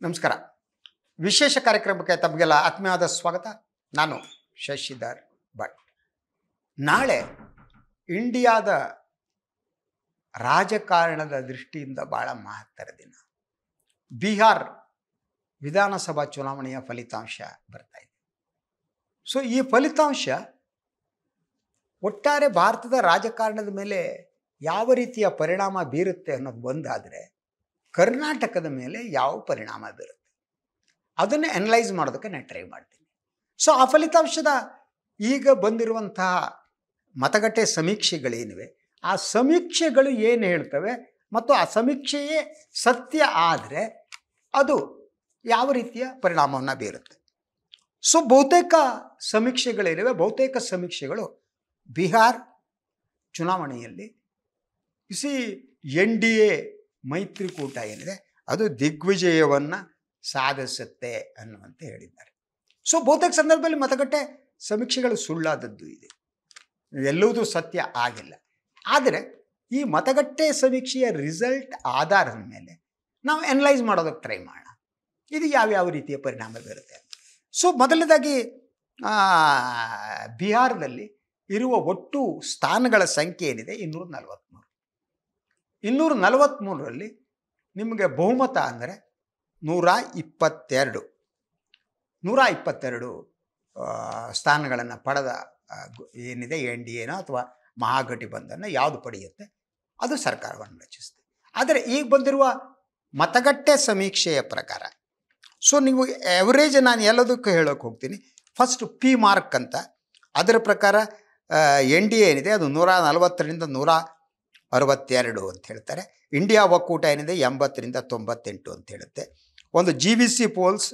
ನಮಸ್ಕಾರ. ವಿಶೇಷ ಕಾರ್ಯಕ್ರಮಕ್ಕೆ ತಮಗೆಲ್ಲ ಆತ್ಮೀಯವಾದ ಸ್ವಾಗತ. ನಾನು ಶಶಿಧರ್ ಭಟ್. ನಾಳೆ ಇಂಡಿಯಾದ ರಾಜಕಾರಣದ ದೃಷ್ಟಿಯಿಂದ ಭಾಳ ಮಹತ್ತರ ದಿನ. ಬಿಹಾರ್ ವಿಧಾನಸಭಾ ಚುನಾವಣೆಯ ಫಲಿತಾಂಶ ಬರ್ತಾ ಇದೆ. ಸೊ ಈ ಫಲಿತಾಂಶ ಒಟ್ಟಾರೆ ಭಾರತದ ರಾಜಕಾರಣದ ಮೇಲೆ ಯಾವ ರೀತಿಯ ಪರಿಣಾಮ ಬೀರುತ್ತೆ ಅನ್ನೋದು ಒಂದಾದರೆ, ಕರ್ನಾಟಕದ ಮೇಲೆ ಯಾವ ಪರಿಣಾಮ ಬೀರುತ್ತೆ ಅದನ್ನು ಅನಲೈಸ್ ಮಾಡೋದಕ್ಕೆ ನಾನು ಟ್ರೈ ಮಾಡ್ತೀನಿ. ಸೊ ಆ ಫಲಿತಾಂಶದ ಈಗ ಬಂದಿರುವಂತಹ ಮತಗಟ್ಟೆ ಸಮೀಕ್ಷೆಗಳೇನಿವೆ, ಆ ಸಮೀಕ್ಷೆಗಳು ಏನು ಹೇಳ್ತವೆ ಮತ್ತು ಆ ಸಮೀಕ್ಷೆಯೇ ಸತ್ಯ ಆದರೆ ಅದು ಯಾವ ರೀತಿಯ ಪರಿಣಾಮವನ್ನು ಬೀರುತ್ತೆ. ಸೊ ಬಹುತೇಕ ಸಮೀಕ್ಷೆಗಳು ಬಿಹಾರ್ ಚುನಾವಣೆಯಲ್ಲಿ NDA ಮೈತ್ರಿಕೂಟ ಏನಿದೆ ಅದು ದಿಗ್ವಿಜಯವನ್ನು ಸಾಧಿಸುತ್ತೆ ಅನ್ನುವಂತೆ ಹೇಳಿದ್ದಾರೆ. ಸೊ ಬಹುತೇಕ ಸಂದರ್ಭದಲ್ಲಿ ಮತಗಟ್ಟೆ ಸಮೀಕ್ಷೆಗಳು ಸುಳ್ಳಾದದ್ದು ಇದೆ, ಎಲ್ಲವೂ ಸತ್ಯ ಆಗಿಲ್ಲ. ಆದರೆ ಈ ಮತಗಟ್ಟೆ ಸಮೀಕ್ಷೆಯ ರಿಸಲ್ಟ್ ಆಧಾರದ ಮೇಲೆ ನಾವು ಅನಲೈಸ್ ಮಾಡೋದಕ್ಕೆ ಟ್ರೈ ಮಾಡೋಣ, ಇದು ಯಾವ್ಯಾವ ರೀತಿಯ ಪರಿಣಾಮ ಬೀರುತ್ತೆ. ಸೊ ಮೊದಲನೇದಾಗಿ ಬಿಹಾರದಲ್ಲಿ ಇರುವ ಒಟ್ಟು ಸ್ಥಾನಗಳ ಸಂಖ್ಯೆ ಏನಿದೆ 243. 243ರಲ್ಲಿ ನಿಮಗೆ ಬಹುಮತ ಅಂದರೆ 122 ಸ್ಥಾನಗಳನ್ನು ಪಡೆದ ಏನಿದೆ NDAನೋ ಅಥವಾ ಮಹಾಗಠಬಂಧನ ಯಾವುದು ಪಡೆಯುತ್ತೆ ಅದು ಸರ್ಕಾರವನ್ನು ರಚಿಸುತ್ತೆ. ಆದರೆ ಈಗ ಬಂದಿರುವ ಮತಗಟ್ಟೆ ಸಮೀಕ್ಷೆಯ ಪ್ರಕಾರ, ಸೊ ನೀವು ಎವರೇಜ್ ನಾನು ಎಲ್ಲದಕ್ಕೂ ಹೇಳೋಕೆ ಹೋಗ್ತೀನಿ. ಫಸ್ಟ್ ಪಿ ಮಾರ್ಕ್ ಅಂತ, ಅದರ ಪ್ರಕಾರ NDA ಏನಿದೆ ಅದು 140ರಿಂದ 162 ಅಂತ ಹೇಳ್ತಾರೆ. ಇಂಡಿಯಾ ಒಕ್ಕೂಟ ಏನಿದೆ 80ರಿಂದ 98 ಅಂತ ಹೇಳುತ್ತೆ. ಒಂದು GVC ಪೋಲ್ಸ್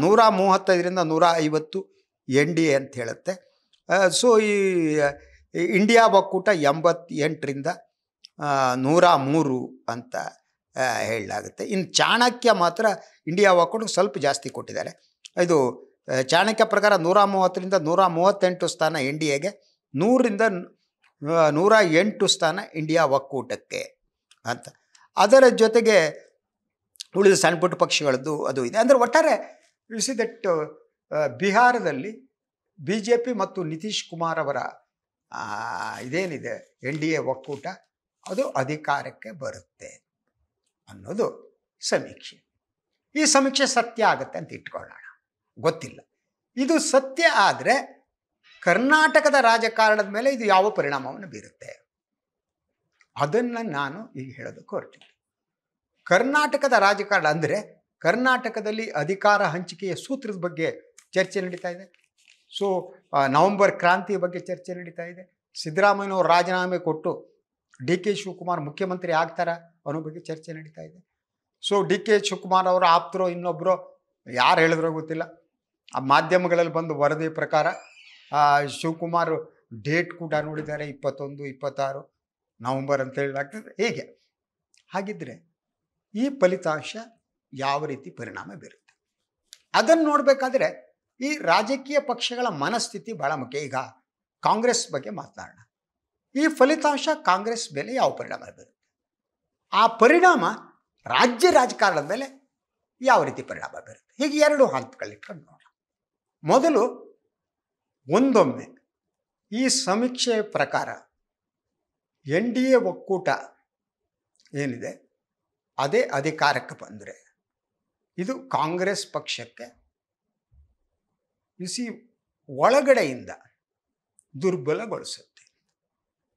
135ರಿಂದ 150 NDA ಅಂತ ಹೇಳುತ್ತೆ. ಸೊ ಈ ಇಂಡಿಯಾ ಒಕ್ಕೂಟ 88ರಿಂದ 103 ಅಂತ ಹೇಳಲಾಗುತ್ತೆ. ಇನ್ನು ಚಾಣಕ್ಯ ಮಾತ್ರ ಇಂಡಿಯಾ ಒಕ್ಕೂಟಕ್ಕೆ ಸ್ವಲ್ಪ ಜಾಸ್ತಿ ಕೊಟ್ಟಿದ್ದಾರೆ. ಇದು ಚಾಣಕ್ಯ ಪ್ರಕಾರ 130ರಿಂದ 138 ಸ್ಥಾನ NDAಗೆ, 100ರಿಂದ 108 ಸ್ಥಾನ ಇಂಡಿಯಾ ಒಕ್ಕೂಟಕ್ಕೆ ಅಂತ. ಅದರ ಜೊತೆಗೆ ಉಳಿದ ಸಣ್ಣ ಪುಟ್ಟ ಪಕ್ಷಗಳದ್ದು ಅದು ಇದೆ. ಅಂದರೆ ಒಟ್ಟಾರೆ ದಟ್ ಬಿಹಾರದಲ್ಲಿ BJP ಮತ್ತು ನಿತೀಶ್ ಕುಮಾರ್ ಅವರ ಇದೇನಿದೆ NDA ಒಕ್ಕೂಟ ಅದು ಅಧಿಕಾರಕ್ಕೆ ಬರುತ್ತೆ ಅನ್ನೋದು ಸಮೀಕ್ಷೆ. ಈ ಸಮೀಕ್ಷೆ ಸತ್ಯ ಆಗುತ್ತೆ ಅಂತ ಇಟ್ಕೊಳ್ಳೋಣ, ಗೊತ್ತಿಲ್ಲ. ಇದು ಸತ್ಯ ಆದರೆ ಕರ್ನಾಟಕದ ರಾಜಕಾರಣದ ಮೇಲೆ ಇದು ಯಾವ ಪರಿಣಾಮವನ್ನು ಬೀರುತ್ತೆ ಅದನ್ನು ನಾನು ಈಗ ಹೇಳೋದಕ್ಕೆ ಹೊರಟಿದ್ದೆ. ಕರ್ನಾಟಕದ ರಾಜಕಾರಣ ಅಂದರೆ ಕರ್ನಾಟಕದಲ್ಲಿ ಅಧಿಕಾರ ಹಂಚಿಕೆಯ ಸೂತ್ರದ ಬಗ್ಗೆ ಚರ್ಚೆ ನಡೀತಾ ಇದೆ. ಸೊ ನವೆಂಬರ್ ಕ್ರಾಂತಿಯ ಬಗ್ಗೆ ಚರ್ಚೆ ನಡೀತಾ ಇದೆ. ಸಿದ್ದರಾಮಯ್ಯನವರು ರಾಜೀನಾಮೆ ಕೊಟ್ಟು DK ಶಿವಕುಮಾರ್ ಮುಖ್ಯಮಂತ್ರಿ ಆಗ್ತಾರಾ ಅನ್ನೋ ಬಗ್ಗೆ ಚರ್ಚೆ ನಡೀತಾ ಇದೆ. ಸೊ DK ಶಿವಕುಮಾರ್ ಅವರ ಆಪ್ತರೋ ಇನ್ನೊಬ್ಬರೋ ಯಾರು ಹೇಳಿದ್ರೋ ಗೊತ್ತಿಲ್ಲ, ಆ ಮಾಧ್ಯಮಗಳಲ್ಲಿ ಬಂದು ವರದಿ ಪ್ರಕಾರ ಶಿವಕುಮಾರ್ ಡೇಟ್ ಕೂಡ ನೋಡಿದ್ದಾರೆ, 21, 26 ನವಂಬರ್ ಅಂತ ಹೇಳಲಾಗ್ತದೆ. ಹೇಗೆ ಹಾಗಿದ್ದರೆ ಈ ಫಲಿತಾಂಶ ಯಾವ ರೀತಿ ಪರಿಣಾಮ ಬೀರುತ್ತೆ ಅದನ್ನು ನೋಡಬೇಕಾದ್ರೆ ಈ ರಾಜಕೀಯ ಪಕ್ಷಗಳ ಮನಸ್ಥಿತಿ ಭಾಳ ಮುಖ್ಯ. ಈಗ ಕಾಂಗ್ರೆಸ್ ಬಗ್ಗೆ ಮಾತನಾಡೋಣ. ಈ ಫಲಿತಾಂಶ ಕಾಂಗ್ರೆಸ್ ಮೇಲೆ ಯಾವ ಪರಿಣಾಮ ಬೀರುತ್ತೆ, ಆ ಪರಿಣಾಮ ರಾಜ್ಯ ರಾಜಕಾರಣದ ಮೇಲೆ ಯಾವ ರೀತಿ ಪರಿಣಾಮ ಬೀರುತ್ತೆ, ಹೀಗೆ 2 ಹಂತಗಳಿಟ್ಕೊಂಡು ನೋಡೋಣ. ಮೊದಲು ಒಂದೊಮ್ಮೆ ಈ ಸಮೀಕ್ಷೆಯ ಪ್ರಕಾರ NDA ಒಕ್ಕೂಟ ಏನಿದೆ ಅದೇ ಅಧಿಕಾರಕ್ಕೆ ಬಂದರೆ ಇದು ಕಾಂಗ್ರೆಸ್ ಪಕ್ಷಕ್ಕೆ ಒಳಗಡೆಯಿಂದ ದುರ್ಬಲಗೊಳಿಸುತ್ತೆ.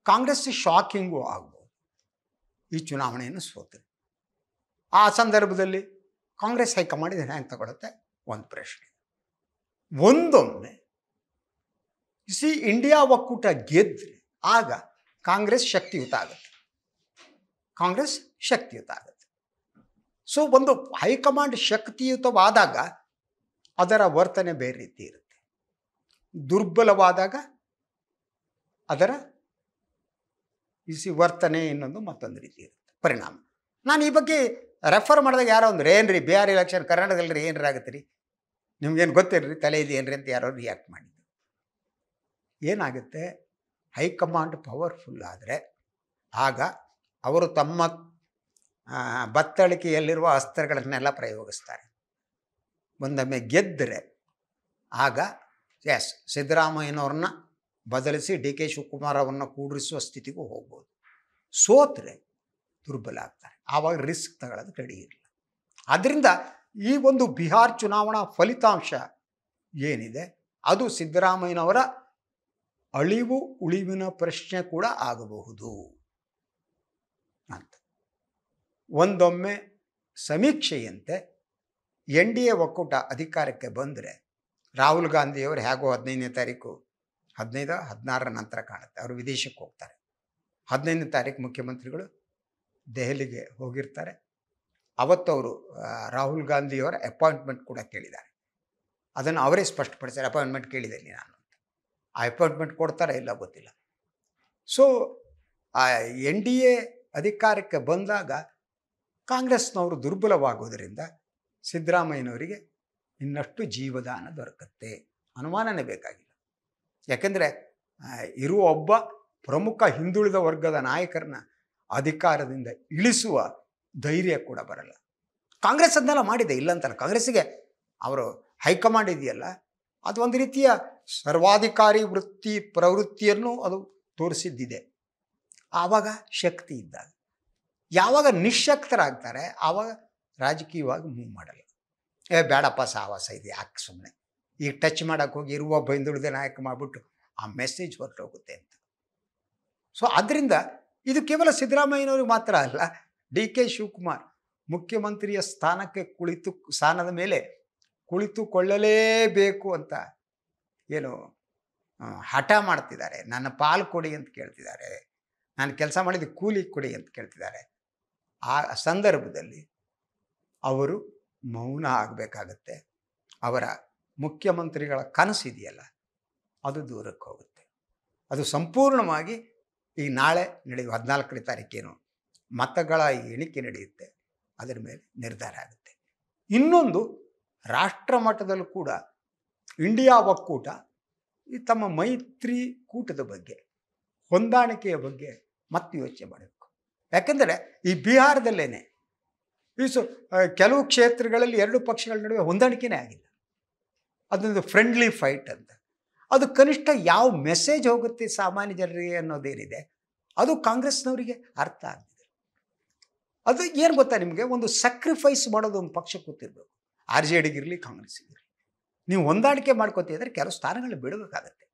ಕಾಂಗ್ರೆಸ್ ಶಾಕಿಂಗು ಆಗ್ಬೋದು ಈ ಚುನಾವಣೆಯನ್ನು ಸೋತರೆ. ಆ ಸಂದರ್ಭದಲ್ಲಿ ಕಾಂಗ್ರೆಸ್ ಹೈಕಮಾಂಡ್ ಇದನ್ನು ಹೆಂಗೆ ತಗೊಳುತ್ತೆ ಒಂದು ಪ್ರಶ್ನೆ. ಒಂದೊಮ್ಮೆ ಇಂಡಿಯಾ ಒಕ್ಕೂಟ ಗೆದ್ದರೆ ಆಗ ಕಾಂಗ್ರೆಸ್ ಶಕ್ತಿಯುತ ಆಗುತ್ತೆ. ಸೊ ಒಂದು ಹೈಕಮಾಂಡ್ ಶಕ್ತಿಯುತವಾದಾಗ ಅದರ ವರ್ತನೆ ಬೇರೆ ರೀತಿ ಇರುತ್ತೆ, ದುರ್ಬಲವಾದಾಗ ಅದರ ವರ್ತನೆ ಇನ್ನೊಂದು ಮತ್ತೊಂದು ರೀತಿ ಇರುತ್ತೆ ಪರಿಣಾಮ. ನಾನು ಈ ಬಗ್ಗೆ ರೆಫರ್ ಮಾಡಿದಾಗ ಯಾರೋ ಒಂದು ಏನ್ರಿ ಬಿಹಾರ್ ಎಲೆಕ್ಷನ್ ಕರ್ನಾಟಕದಲ್ಲಿ ಏನಾರ ಆಗುತ್ತೆ ರೀ, ನಿಮ್ಗೇನು ಗೊತ್ತಿರ್ರಿ ತಲೆ ಇದೆ ಏನ್ರಿ ಅಂತ ಯಾರೋ ರಿಯಾಕ್ಟ್ ಮಾಡಿದ್ರು. ಏನಾಗುತ್ತೆ, ಹೈಕಮಾಂಡ್ ಪವರ್ಫುಲ್ ಆದರೆ ಆಗ ಅವರು ತಮ್ಮ ಬತ್ತಳಿಕೆಯಲ್ಲಿರುವ ಅಸ್ತ್ರಗಳನ್ನೆಲ್ಲ ಪ್ರಯೋಗಿಸ್ತಾರೆ. ಒಂದೊಮ್ಮೆ ಗೆದ್ದರೆ ಆಗ ಸಿದ್ದರಾಮಯ್ಯನವ್ರನ್ನ ಬದಲಿಸಿ ಡಿ ಕೆ ಶಿವಕುಮಾರ್ ಅವರನ್ನ ಕೂಡಿಸುವ ಸ್ಥಿತಿಗೂ ಹೋಗ್ಬೋದು. ಸೋತ್ರೆ ದುರ್ಬಲ ಆಗ್ತಾರೆ, ಆವಾಗ ರಿಸ್ಕ್ ತಗೊಳ್ಳೋದು ರೆಡಿ ಇರಲಿಲ್ಲ. ಆದ್ದರಿಂದ ಈ ಒಂದು ಬಿಹಾರ್ ಚುನಾವಣಾ ಫಲಿತಾಂಶ ಏನಿದೆ ಅದು ಸಿದ್ದರಾಮಯ್ಯನವರ ಅಳಿವು ಉಳಿವಿನ ಪ್ರಶ್ನೆ ಕೂಡ ಆಗಬಹುದು ಅಂತ. ಒಂದೊಮ್ಮೆ ಸಮೀಕ್ಷೆಯಂತೆ NDA ಒಕ್ಕೂಟ ಅಧಿಕಾರಕ್ಕೆ ಬಂದರೆ ರಾಹುಲ್ ಗಾಂಧಿಯವರು ಹೇಗೋ 15ನೇ ತಾರೀಕು 16ರ ನಂತರ ಕಾಣುತ್ತೆ ಅವರು ವಿದೇಶಕ್ಕೆ ಹೋಗ್ತಾರೆ. 15ನೇ ತಾರೀಕು ಮುಖ್ಯಮಂತ್ರಿಗಳು ದೆಹಲಿಗೆ ಹೋಗಿರ್ತಾರೆ. ಅವತ್ತವರು ರಾಹುಲ್ ಗಾಂಧಿಯವರ ಅಪಾಯಿಂಟ್ಮೆಂಟ್ ಕೂಡ ಕೇಳಿದ್ದಾರೆ. ಅದನ್ನು ಅವರೇ ಸ್ಪಷ್ಟಪಡಿಸ್ತಾರೆ, ಅಪಾಯಿಂಟ್ಮೆಂಟ್ ಕೇಳಿದ್ದೀನಿ ನಾನು ಅಂತ. ಆ ಅಪಾಯಿಂಟ್ಮೆಂಟ್ ಕೊಡ್ತಾರಾ ಇಲ್ಲ ಗೊತ್ತಿಲ್ಲ. ಸೊ NDA ಅಧಿಕಾರಕ್ಕೆ ಬಂದಾಗ ಕಾಂಗ್ರೆಸ್ನವರು ದುರ್ಬಲವಾಗೋದರಿಂದ ಸಿದ್ದರಾಮಯ್ಯನವರಿಗೆ ಇನ್ನಷ್ಟು ಜೀವದಾನ ದೊರಕತ್ತೆ, ಅನುಮಾನನೇ ಬೇಕಾಗಿಲ್ಲ. ಯಾಕೆಂದರೆ ಇರುವ ಒಬ್ಬ ಪ್ರಮುಖ ಹಿಂದುಳಿದ ವರ್ಗದ ನಾಯಕರನ್ನ ಅಧಿಕಾರದಿಂದ ಇಳಿಸುವ ಧೈರ್ಯ ಕೂಡ ಬರಲ್ಲ. ಕಾಂಗ್ರೆಸ್ ಅದನ್ನೆಲ್ಲ ಮಾಡಿದೆ, ಇಲ್ಲಂತಲ್ಲ. ಕಾಂಗ್ರೆಸ್ಸಿಗೆ ಅವರು ಹೈಕಮಾಂಡ್ ಇದೆಯಲ್ಲ, ಅದು ಒಂದು ರೀತಿಯ ಸರ್ವಾಧಿಕಾರಿ ಪ್ರವೃತ್ತಿಯನ್ನು ಅದು ತೋರಿಸಿದ್ದಿದೆ. ಆವಾಗ ಶಕ್ತಿ ಇದ್ದಾಗ. ಯಾವಾಗ ನಿಶ್ಶಕ್ತರಾಗ್ತಾರೆ ಆವಾಗ ರಾಜಕೀಯವಾಗಿ ಮೂವ್ ಮಾಡಲ್ಲ. ಬೇಡಪ್ಪ ಸಾವಾಸ ಇದೆ, ಯಾಕೆ ಸುಮ್ಮನೆ ಈಗ ಟಚ್ ಮಾಡೋಕ್ಕೆ ಹೋಗಿ ಇರುವ ಒಬ್ಬ ಹಿಂದುಳಿದ ನಾಯಕ ಮಾಡಿಬಿಟ್ಟು ಆ ಮೆಸೇಜ್ ಹೊರಟೋಗುತ್ತೆ ಅಂತ. ಸೊ ಅದರಿಂದ ಇದು ಕೇವಲ ಸಿದ್ದರಾಮಯ್ಯನವ್ರಿಗೆ ಮಾತ್ರ ಅಲ್ಲ, ಡಿ ಕೆ ಶಿವಕುಮಾರ್ ಮುಖ್ಯಮಂತ್ರಿಯ ಸ್ಥಾನದ ಮೇಲೆ ಕುಳಿತುಕೊಳ್ಳಲೇಬೇಕು ಅಂತ ಏನು ಹಠ ಮಾಡ್ತಿದ್ದಾರೆ. ನನ್ನ ಪಾಲು ಕೊಡಿ ಅಂತ ಕೇಳ್ತಿದ್ದಾರೆ, ನಾನು ಕೆಲಸ ಮಾಡಿದ ಕೂಲಿ ಕೊಡಿ ಅಂತ ಕೇಳ್ತಿದ್ದಾರೆ. ಆ ಸಂದರ್ಭದಲ್ಲಿ ಅವರು ಮೌನ ಆಗಬೇಕಾಗತ್ತೆ. ಅವರ ಮುಖ್ಯಮಂತ್ರಿಗಳ ಕನಸಿದೆಯಲ್ಲ ಅದು ದೂರಕ್ಕೆ ಹೋಗುತ್ತೆ. ಅದು ಸಂಪೂರ್ಣವಾಗಿ ಈ ನಾಳೆ ನಡೆಯುವ 14ನೇ ತಾರೀಕೇನು ಮತಗಳ ಎಣಿಕೆ ನಡೆಯುತ್ತೆ, ಅದರ ಮೇಲೆ ನಿರ್ಧಾರ ಆಗುತ್ತೆ. ಇನ್ನೊಂದು, ರಾಷ್ಟ್ರ ಮಟ್ಟದಲ್ಲೂ ಕೂಡ ಇಂಡಿಯಾ ಒಕ್ಕೂಟ ಈ ತಮ್ಮ ಮೈತ್ರಿ ಕೂಟದ ಬಗ್ಗೆ, ಹೊಂದಾಣಿಕೆಯ ಬಗ್ಗೆ ಮತ್ತೆ ಯೋಚನೆ ಮಾಡಬೇಕು. ಯಾಕೆಂದರೆ ಈ ಬಿಹಾರದಲ್ಲೇ ಕೆಲವು ಕ್ಷೇತ್ರಗಳಲ್ಲಿ ಎರಡು ಪಕ್ಷಗಳ ನಡುವೆ ಹೊಂದಾಣಿಕೆನೇ ಆಗಿಲ್ಲ. ಅದೊಂದು ಫ್ರೆಂಡ್ಲಿ ಫೈಟ್ ಅಂತ. ಅದು ಕನಿಷ್ಠ ಯಾವ ಮೆಸೇಜ್ ಹೋಗುತ್ತೆ ಸಾಮಾನ್ಯ ಜನರಿಗೆ ಅನ್ನೋದೇನಿದೆ ಅದು ಕಾಂಗ್ರೆಸ್ನವರಿಗೆ ಅರ್ಥ ಆಗಿದೆ. ಅದು ಏನು ಗೊತ್ತಾ ನಿಮಗೆ, ಒಂದು ಸ್ಯಾಕ್ರಿಫೈಸ್ ಮಾಡೋದು ಒಂದು ಪಕ್ಷ ಕೂತಿರ್ಬೇಕು. RJDಗಿರಲಿ ಕಾಂಗ್ರೆಸ್ಸಿಗಿರಲಿ, ನೀವು ಹೊಂದಾಣಿಕೆ ಮಾಡ್ಕೋತಿದ್ರೆ ಕೆಲವು ಸ್ಥಾನಗಳನ್ನ ಬಿಡಬೇಕಾಗತ್ತೆ.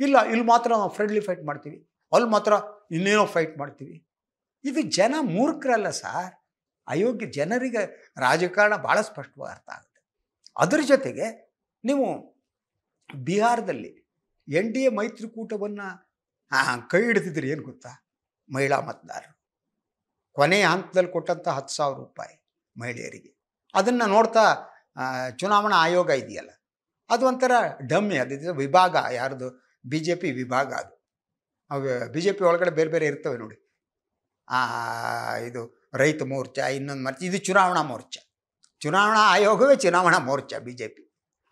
ಇಲ್ಲ ಇಲ್ಲಿ ಮಾತ್ರ ನಾವು ಫ್ರೆಂಡ್ಲಿ ಫೈಟ್ ಮಾಡ್ತೀವಿ, ಅಲ್ಲಿ ಮಾತ್ರ ಇನ್ನೇನೋ ಫೈಟ್ ಮಾಡ್ತೀವಿ. ಇದು ಜನ ಮೂರ್ಖರಲ್ಲ ಸರ್, ಅಯೋಗ್ಯ ಜನರಿಗೆ ರಾಜಕಾರಣ ಭಾಳ ಸ್ಪಷ್ಟವಾಗಿ ಅರ್ಥ ಆಗುತ್ತೆ. ಅದರ ಜೊತೆಗೆ ನೀವು ಬಿಹಾರದಲ್ಲಿ NDA ಮೈತ್ರಿಕೂಟವನ್ನು ಕೈ ಹಿಡಿದಿದ್ರಿ ಏನು ಗೊತ್ತಾ, ಮಹಿಳಾ ಮತದಾರರು ಕೊನೆಯ ಹಂತದಲ್ಲಿ ಕೊಟ್ಟಂಥ 10,000 ರೂಪಾಯಿ ಮಹಿಳೆಯರಿಗೆ. ಅದನ್ನು ನೋಡ್ತಾ ಚುನಾವಣಾ ಆಯೋಗ ಇದೆಯಲ್ಲ ಅದು ಒಂಥರ ಡಮ್ಮಿ, ಅದು ವಿಭಾಗ, ಯಾರ್ದು BJP ವಿಭಾಗ. ಅದು BJP ಒಳಗಡೆ ಬೇರೆ ಬೇರೆ ಇರ್ತವೆ ನೋಡಿ. ಇದು ರೈತ ಮೋರ್ಚಾ, ಇನ್ನೊಂದು ಮೋರ್ಚಾ, ಇದು ಚುನಾವಣಾ ಮೋರ್ಚಾ. ಚುನಾವಣಾ ಆಯೋಗವೇ ಚುನಾವಣಾ ಮೋರ್ಚಾ BJP.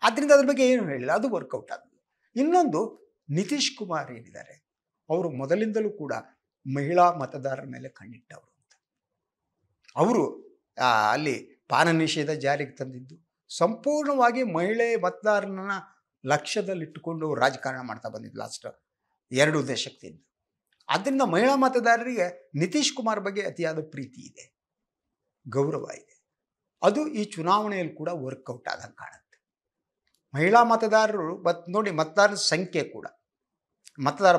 ಆದ್ದರಿಂದ ಅದ್ರ ಬಗ್ಗೆ ಏನು ಹೇಳಿಲ್ಲ, ಅದು ವರ್ಕೌಟ್ ಆಗೋದು. ಇನ್ನೊಂದು, ನಿತೀಶ್ ಕುಮಾರ್ ಏನಿದ್ದಾರೆ ಅವರು ಮೊದಲಿಂದಲೂ ಕೂಡ ಮಹಿಳಾ ಮತದಾರರ ಮೇಲೆ ಕಣ್ಣಿಟ್ಟವರು ಅಂತ. ಅವರು ಅಲ್ಲಿ ಪಾನ ನಿಷೇಧ ಜಾರಿಗೆ ತಂದಿದ್ದು ಸಂಪೂರ್ಣವಾಗಿ ಮಹಿಳೆ ಮತದಾರನ ಲಕ್ಷ್ಯದಲ್ಲಿಟ್ಟುಕೊಂಡು ರಾಜಕಾರಣ ಮಾಡ್ತಾ ಬಂದಿದ್ದು ಲಾಸ್ಟ್ 2 ದಶಕದಿಂದ. ಆದ್ದರಿಂದ ಮಹಿಳಾ ಮತದಾರರಿಗೆ ನಿತೀಶ್ ಕುಮಾರ್ ಬಗ್ಗೆ ಅತಿಯಾದ ಪ್ರೀತಿ ಇದೆ, ಗೌರವ ಇದೆ. ಅದು ಈ ಚುನಾವಣೆಯಲ್ಲಿ ಕೂಡ ವರ್ಕೌಟ್ ಆದಂಗೆ ಕಾಣುತ್ತೆ. ಮಹಿಳಾ ಮತದಾರರು ನೋಡಿ, ಮತದಾರರ ಸಂಖ್ಯೆ ಕೂಡ ಮತದಾರ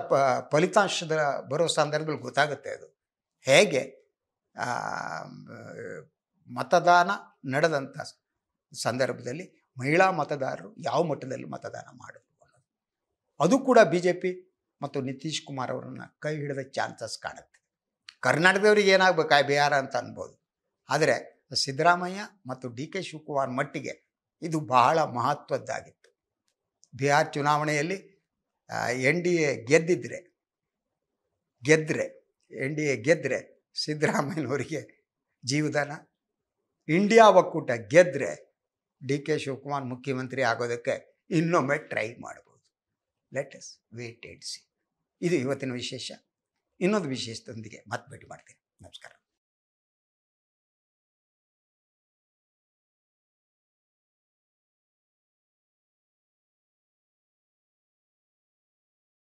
ಫಲಿತಾಂಶದ ಬರೋ ಸಂದರ್ಭದಲ್ಲಿ ಗೊತ್ತಾಗುತ್ತೆ. ಅದು ಹೇಗೆ ಮತದಾನ ನಡೆದಂಥ ಸಂದರ್ಭದಲ್ಲಿ ಮಹಿಳಾ ಮತದಾರರು ಯಾವ ಮಟ್ಟದಲ್ಲಿ ಮತದಾನ ಮಾಡಿದ್ರು ಅನ್ನೋದು, ಅದು ಕೂಡ BJP ಮತ್ತು ನಿತೀಶ್ ಕುಮಾರ್ ಅವರನ್ನು ಕೈ ಹಿಡಿದ ಚಾನ್ಸಸ್ ಕಾಣುತ್ತೆ. ಕರ್ನಾಟಕದವ್ರಿಗೆ ಏನಾಗಬೇಕು ಬಿಹಾರ ಅಂತ ಅನ್ಬೋದು, ಆದರೆ ಸಿದ್ದರಾಮಯ್ಯ ಮತ್ತು DK ಶಿವಕುಮಾರ್ ಮಟ್ಟಿಗೆ ಇದು ಬಹಳ ಮಹತ್ವದ್ದಾಗಿತ್ತು. ಬಿಹಾರ್ ಚುನಾವಣೆಯಲ್ಲಿ NDA ಗೆದ್ದರೆ ಸಿದ್ದರಾಮಯ್ಯನವರಿಗೆ ಜೀವದಾನ, ಇಂಡಿಯಾ ಒಕ್ಕೂಟ ಗೆದ್ದರೆ DK ಶಿವಕುಮಾರ್ ಮುಖ್ಯಮಂತ್ರಿ ಆಗೋದಕ್ಕೆ ಇನ್ನೊಮ್ಮೆ ಟ್ರೈ ಮಾಡ್ಬೋದು. Let us wait and see. ಇದು ಇವತ್ತಿನ ವಿಶೇಷ. ಇನ್ನೊಂದು ವಿಶೇಷದೊಂದಿಗೆ ಮತ್ತೆ ಭೇಟಿ ಮಾಡ್ತೀನಿ. ನಮಸ್ಕಾರ.